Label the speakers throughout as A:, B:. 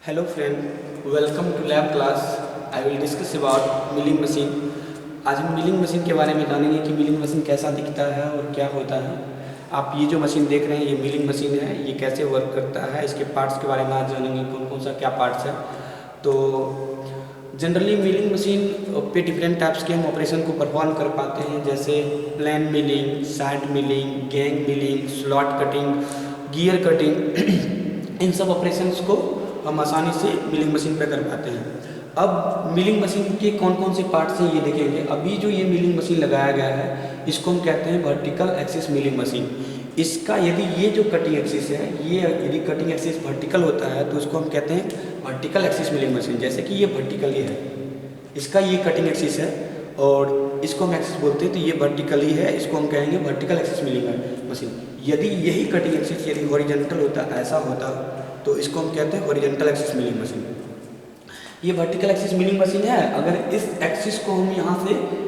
A: Hello friend, welcome to lab class. I will discuss about milling machine. आज हम milling machine के बारे में जानेंगे कि मिलिंग मशीन कैसा दिखता है और क्या होता है। आप ये जो मशीन देख रहे हैं ये मिलिंग मशीन है, ये कैसे वर्क करता है, इसके पार्ट्स के बारे में आज जानेंगे कौन कौन सा क्या पार्ट्स है। तो जनरली मिलिंग मशीन पे डिफरेंट टाइप्स के हम ऑपरेशन को परफॉर्म कर पाते हैं, जैसे plane milling, side milling, gang milling, slot cutting, gear cutting इन सब ऑपरेशंस को हम आसानी से मिलिंग मशीन पे कर पाते हैं। अब मिलिंग मशीन के कौन कौन से पार्ट्स हैं ये देखेंगे। अभी जो ये मिलिंग मशीन लगाया गया है इसको हम कहते हैं वर्टिकल एक्सिस मिलिंग मशीन। इसका यदि ये जो कटिंग एक्सिस है ये यदि कटिंग एक्सिस वर्टिकल होता है तो उसको हम कहते हैं वर्टिकल एक्सिस मिलिंग मशीन। जैसे कि ये वर्टिकली है, इसका ये कटिंग एक्सिस है और इसको हम एक्सिस बोलते हैं, तो ये वर्टिकली है, इसको हम कहेंगे वर्टिकल एक्सिस मिलिंग मशीन। यदि यही कटिंग एक्सिस यदि हॉरिजॉन्टल होता, ऐसा होता, तो इसको हम कहते हैं हॉरिजॉन्टल एक्सिस मिलिंग मशीन। ये वर्टिकल एक्सिस मिलिंग मशीन है। अगर इस एक्सिस को हम यहाँ से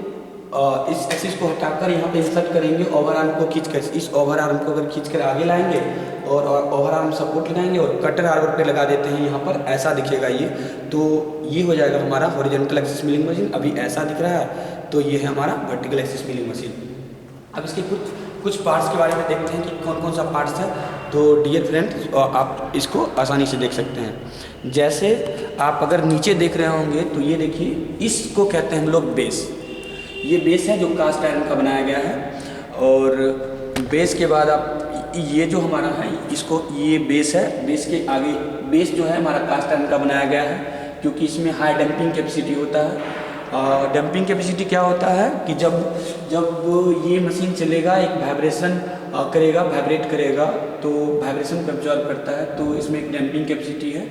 A: इस एक्सिस को हटाकर यहाँ पे इंसर्ट करेंगे, ओवर आर्म को खींचकर, इस ओवर आर्म को अगर खींचकर आगे लाएंगे और ओवर आर्म सपोर्ट लगाएंगे और कटर आर्म पे लगा देते हैं यहाँ पर, ऐसा दिखेगा ये। तो ये हो जाएगा हमारा हॉरिजॉन्टल एक्सिस मिलिंग मशीन। अभी ऐसा दिख रहा है तो ये है हमारा वर्टिकल एक्सिस मिलिंग मशीन। अब इसके कुछ पार्ट्स के बारे में देखते हैं कि कौन कौन सा पार्ट्स है। तो डियर फ्रेंड्स, आप इसको आसानी से देख सकते हैं। जैसे आप अगर नीचे देख रहे होंगे तो ये देखिए, इसको कहते हैं हम लोग बेस। ये बेस है जो कास्ट आयरन का बनाया गया है। और बेस के बाद आप ये जो हमारा है इसको, ये बेस है, बेस के आगे बेस जो है हमारा कास्ट आयरन का बनाया गया है, क्योंकि इसमें हाई डंपिंग कैपेसिटी होता है। डंपिंग कैपेसिटी क्या होता है कि जब ये मशीन चलेगा, एक वाइब्रेशन करेगा, वाइब्रेट करेगा, तो वाइब्रेशन को एब्जॉर्ब करता है, तो इसमें एक डंपिंग कैपेसिटी है।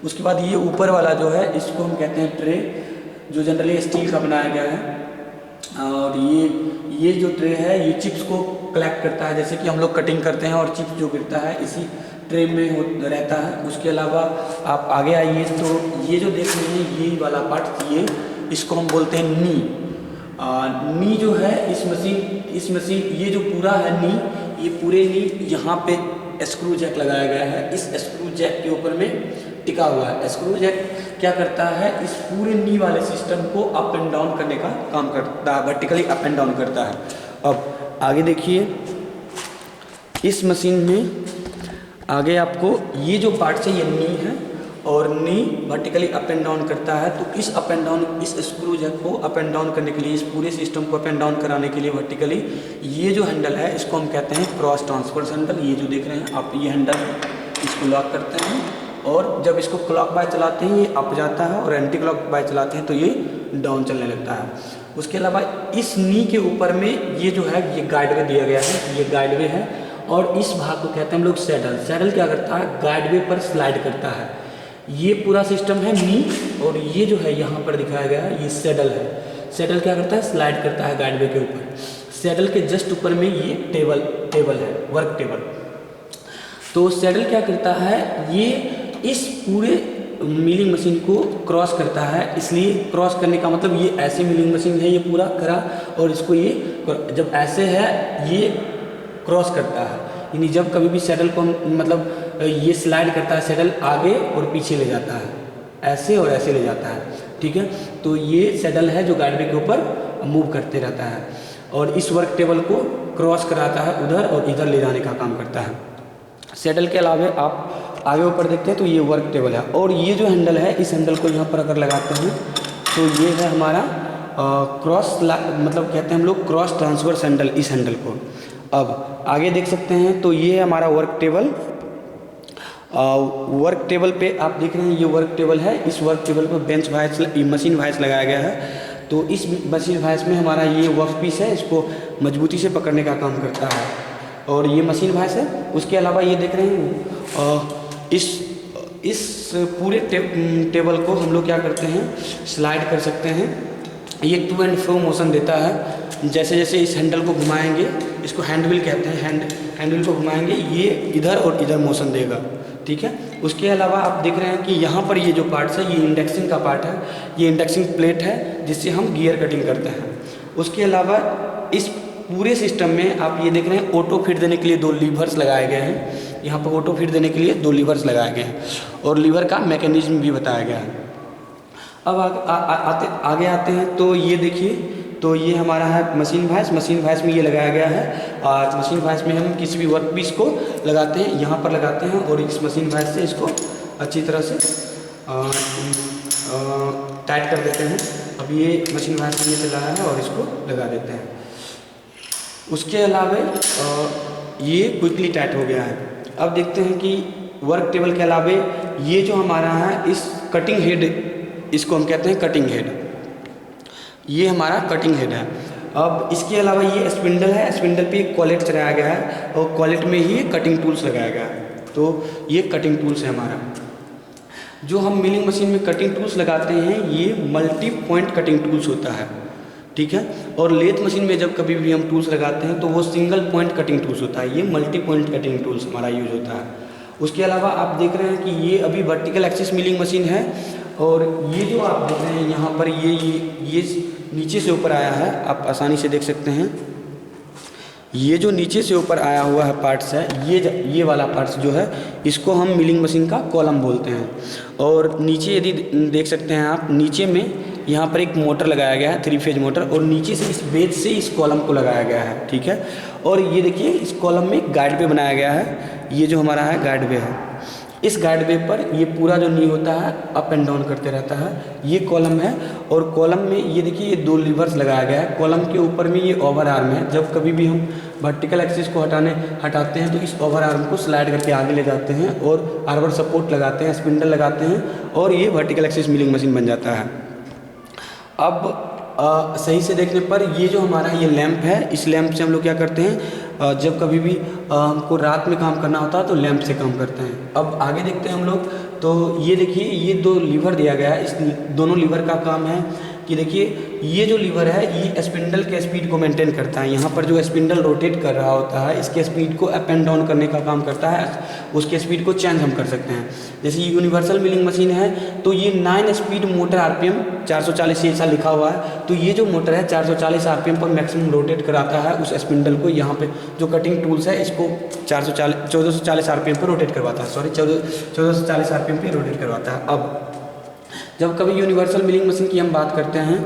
A: उसके बाद ये ऊपर वाला जो है इसको हम कहते हैं ट्रे, जो जनरली स्टील का बनाया गया है। और ये जो ट्रे है ये चिप्स को कलेक्ट करता है, जैसे कि हम लोग कटिंग करते हैं और चिप्स जो गिरता है इसी ट्रे में रहता है। उसके अलावा आप आगे आइए तो ये जो देख रहे हैं ये वाला पार्ट, ये इसको हम बोलते हैं नी। नी जो है इस मशीन ये जो पूरा है नी, ये पूरे नी यहाँ पे स्क्रू जैक लगाया गया है। इस स्क्रू जैक के ऊपर में टिका हुआ है। स्क्रू जैक क्या करता है, इस पूरे नी वाले सिस्टम को अप एंड डाउन करने का काम करता है, वर्टिकली अप एंड डाउन करता है। अब आगे देखिए, इस मशीन में आगे आपको ये जो पार्ट है ये नी है और नी वर्टिकली अप एंड डाउन करता है। तो इस अप एंड डाउन, इस स्क्रू जैक को अप एंड डाउन करने के लिए, इस पूरे सिस्टम को अप एंड डाउन कराने के लिए वर्टिकली ये जो हैंडल है इसको हम कहते हैं क्रॉस ट्रांसफर हैंडल। ये जो देख रहे हैं आप, ये हैंडल इसको लॉक करते हैं और जब इसको क्लॉक बाय चलाते हैं ये अप जाता है और एंटी क्लॉक बाय चलाते हैं तो ये डाउन चलने लगता है। उसके अलावा इस नी के ऊपर में ये जो है ये गाइडवे दिया गया है, ये गाइडवे है और इस भाग को कहते हैं हम लोग सैडल। सैडल क्या करता है, गाइडवे पर स्लाइड करता है। ये पूरा सिस्टम है नी और ये जो है यहाँ पर दिखाया गया है ये सैडल है। सैडल क्या करता है, स्लाइड करता है गाइडवे के ऊपर। सैडल के जस्ट ऊपर में ये टेबल है, वर्क टेबल। तो सैडल क्या करता है, ये इस पूरे मिलिंग मशीन को क्रॉस करता है। इसलिए क्रॉस करने का मतलब ये ऐसे मिलिंग मशीन है ये पूरा करा और इसको ये जब ऐसे है ये क्रॉस करता है, यानी जब कभी भी सैडल को मतलब ये स्लाइड करता है, सैडल आगे और पीछे ले जाता है, ऐसे और ऐसे ले जाता है, ठीक है। तो ये सैडल है जो गाइडवे के ऊपर मूव करते रहता है और इस वर्क टेबल को क्रॉस कराता है उधर और इधर ले जाने का काम करता है। सैडल के अलावा आप आगे ऊपर देखते हैं तो ये वर्क टेबल है और ये जो हैंडल है इस हैंडल को यहाँ पर अगर लगाते हैं तो ये है हमारा क्रॉस, मतलब कहते हैं हम लोग क्रॉस ट्रांसफर हैंडल, इस हैंडल को। अब आगे देख सकते हैं तो ये है हमारा वर्क टेबल। वर्क टेबल पे आप देख रहे हैं ये वर्क टेबल है। इस वर्क टेबल पर बेंच वाइस, मशीन वाइस लगाया गया है। तो इस मशीन वाइस में हमारा ये वर्क पीस है, इसको मजबूती से पकड़ने का काम करता है और ये मशीन वाइस है। उसके अलावा ये देख रहे हैं इस पूरे टेबल को हम लोग क्या करते हैं, स्लाइड कर सकते हैं। ये टू एंड फ्रो मोशन देता है। जैसे जैसे इस हैंडल को घुमाएंगे, इसको हैंडविल कहते हैं, हैंडविल को घुमाएंगे ये इधर और इधर मोशन देगा, ठीक है। उसके अलावा आप देख रहे हैं कि यहाँ पर ये जो पार्ट्स है ये इंडेक्सिंग का पार्ट है, ये इंडेक्सिंग प्लेट है जिससे हम गियर कटिंग करते हैं। उसके अलावा इस पूरे सिस्टम में आप ये देख रहे हैं ऑटो फिट देने के लिए 2 लीवर्स लगाए गए हैं। यहाँ पर ऑटो फीड देने के लिए 2 लीवर्स लगाए गए हैं और लीवर का मैकेनिज्म भी बताया गया है। अब आगे आते हैं तो ये देखिए, तो ये हमारा है मशीन वॉइस। मशीन वॉइस में ये लगाया गया है और मशीन वॉइस में हम किसी भी वर्क पीस को लगाते हैं, यहाँ पर लगाते हैं और इस मशीन वॉइस से इसको अच्छी तरह से टाइट कर देते हैं। अब ये मशीन वॉइस में चला है और इसको लगा देते हैं। उसके अलावा ये क्विकली टाइट हो गया है। अब देखते हैं कि वर्क टेबल के अलावा ये जो हमारा है इस कटिंग हेड, इसको हम कहते हैं कटिंग हेड, ये हमारा कटिंग हेड है। अब इसके अलावा ये स्पिंडल है, स्पिंडल पे एक कॉलेट चढ़ाया गया है और कॉलेट में ही कटिंग टूल्स लगाया गया है। तो ये कटिंग टूल्स है हमारा। जो हम मिलिंग मशीन में कटिंग टूल्स लगाते हैं ये मल्टी पॉइंट कटिंग टूल्स होता है, ठीक है। और लेथ मशीन में जब कभी भी हम टूल्स लगाते हैं तो वो सिंगल पॉइंट कटिंग टूल्स होता है, ये मल्टी पॉइंट कटिंग टूल्स हमारा यूज होता है। उसके अलावा आप देख रहे हैं कि ये अभी वर्टिकल एक्सिस मिलिंग मशीन है और ये जो आप देख रहे हैं यहाँ पर ये नीचे से ऊपर आया है, आप आसानी से देख सकते हैं। ये जो नीचे से ऊपर आया हुआ है पार्ट्स है, ये वाला पार्ट्स जो है इसको हम मिलिंग मशीन का कॉलम बोलते हैं। और नीचे यदि देख सकते हैं आप, नीचे में यहाँ पर एक मोटर लगाया गया है, 3 फेज मोटर, और नीचे से इस बेस से इस कॉलम को लगाया गया है, ठीक है। और ये देखिए इस कॉलम में गाइड वे बनाया गया है, ये जो हमारा है गाइड वे है। इस गाइड वे पर ये पूरा जो नी होता है अप एंड डाउन करते रहता है, ये कॉलम है। और कॉलम में ये देखिए ये 2 लीवर्स लगाया गया है। कॉलम के ऊपर में ये ओवर आर्म है, जब कभी भी हम वर्टिकल एक्सिस को हटाते हैं तो इस ओवर आर्म को स्लाइड करके आगे ले जाते हैं और आर्मर सपोर्ट लगाते हैं, स्पिंडल लगाते हैं और ये वर्टिकल एक्सिस मिलिंग मशीन बन जाता है। अब सही से देखने पर ये जो हमारा ये लैंप है, इस लैंप से हम लोग क्या करते हैं, जब कभी भी हमको रात में काम करना होता है तो लैंप से काम करते हैं। अब आगे देखते हैं हम लोग, तो ये देखिए ये 2 लीवर दिया गया है। इस दोनों लीवर का काम है कि देखिए ये जो लीवर है ये स्पिंडल के स्पीड को मेंटेन करता है। यहाँ पर जो स्पिंडल रोटेट कर रहा होता है इसके स्पीड को अप एंड डाउन करने का काम करता है, उसके स्पीड को चेंज हम कर सकते हैं। जैसे ये यूनिवर्सल मिलिंग मशीन है तो ये 9 स्पीड मोटर RPM 440 ऐसा लिखा हुआ है, तो ये जो मोटर है 440 RPM पर मैक्सिमम रोटेट कराता है उस स्पिंडल को। यहाँ पे जो कटिंग टूल्स है इसको 1440 RPM पर रोटेट करवाता है, 1440 RPM पे रोटेट करवाता है। अब जब कभी यूनिवर्सल मिलिंग मशीन की हम बात करते हैं